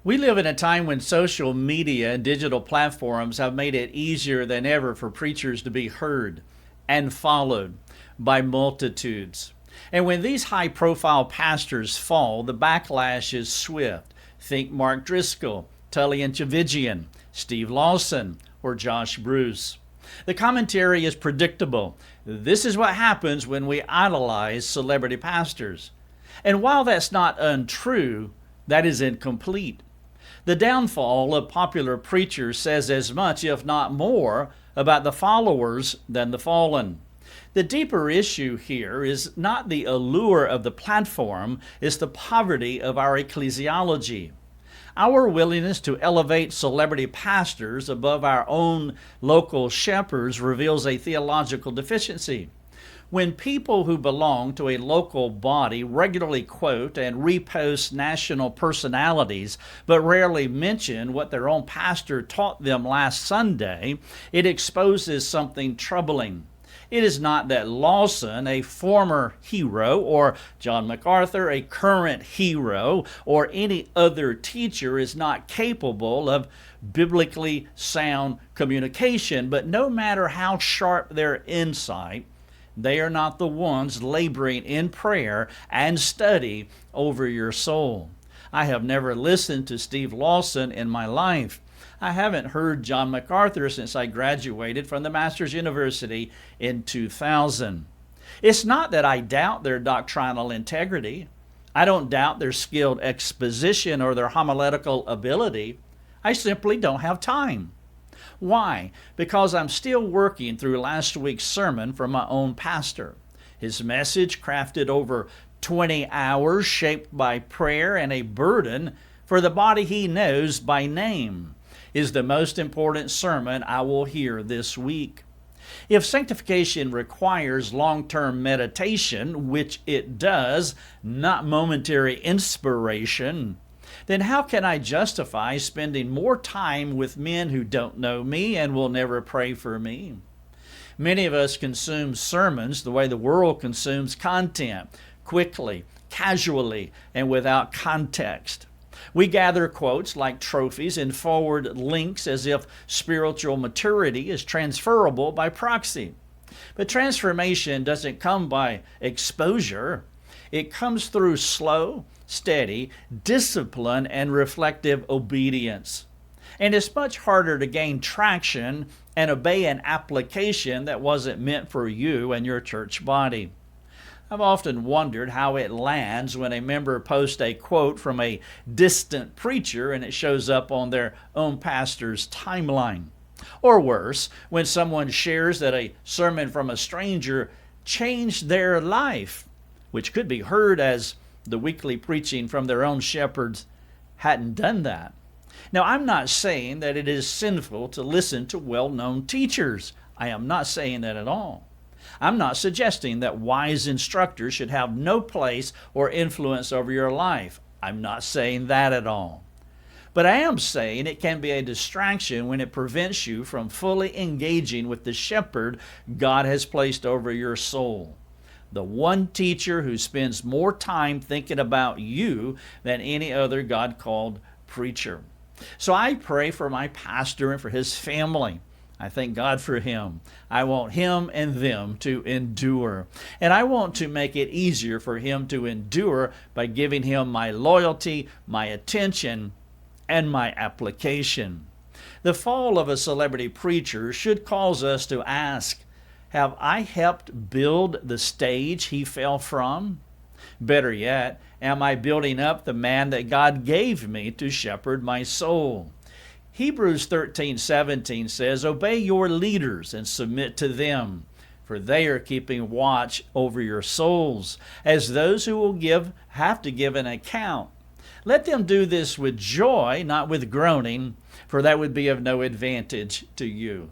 We live in a time when social media and digital platforms have made it easier than ever for preachers to be heard and followed by multitudes. And when these high profile pastors fall, the backlash is swift. Think Mark Driscoll, Tullian Tchividjian, Steve Lawson, or Josh Buice. The commentary is predictable. This is what happens when we idolize celebrity pastors. And while that's not untrue, that is incomplete. The downfall of popular preachers says as much, if not more, about the followers than the fallen. The deeper issue here is not the allure of the platform, it's the poverty of our ecclesiology. Our willingness to elevate celebrity pastors above our own local shepherds reveals a theological deficiency. When people who belong to a local body regularly quote and repost national personalities, but rarely mention what their own pastor taught them last Sunday, it exposes something troubling. It is not that Lawson, a former hero, or John MacArthur, a current hero, or any other teacher is not capable of biblically sound communication, but no matter how sharp their insight, they are not the ones laboring in prayer and study over your soul. I have never listened to Steve Lawson in my life. I haven't heard John MacArthur since I graduated from the Master's University in 2000. It's not that I doubt their doctrinal integrity. I don't doubt their skilled exposition or their homiletical ability. I simply don't have time. Why? Because I'm still working through last week's sermon from my own pastor. His message, crafted over 20 hours, shaped by prayer and a burden for the body he knows by name, is the most important sermon I will hear this week. If sanctification requires long-term meditation, which it does, not momentary inspiration, then how can I justify spending more time with men who don't know me and will never pray for me? Many of us consume sermons the way the world consumes content, quickly, casually, and without context. We gather quotes like trophies and forward links as if spiritual maturity is transferable by proxy. But transformation doesn't come by exposure. It comes through slow, steady discipline and reflective obedience. And it's much harder to gain traction and obey an application that wasn't meant for you and your church body. I've often wondered how it lands when a member posts a quote from a distant preacher and it shows up on their own pastor's timeline. Or worse, when someone shares that a sermon from a stranger changed their life, which could be heard as the weekly preaching from their own shepherds hadn't done that. Now, I'm not saying that it is sinful to listen to well-known teachers. I am not saying that at all. I'm not suggesting that wise instructors should have no place or influence over your life. I'm not saying that at all. But I am saying it can be a distraction when it prevents you from fully engaging with the shepherd God has placed over your soul. The one teacher who spends more time thinking about you than any other God-called preacher. So I pray for my pastor and for his family. I thank God for him. I want him and them to endure. And I want to make it easier for him to endure by giving him my loyalty, my attention, and my application. The fall of a celebrity preacher should cause us to ask, have I helped build the stage he fell from? Better yet, am I building up the man that God gave me to shepherd my soul? Hebrews 13:17 says, obey your leaders and submit to them, for they are keeping watch over your souls, as those who will have to give an account. Let them do this with joy, not with groaning, for that would be of no advantage to you.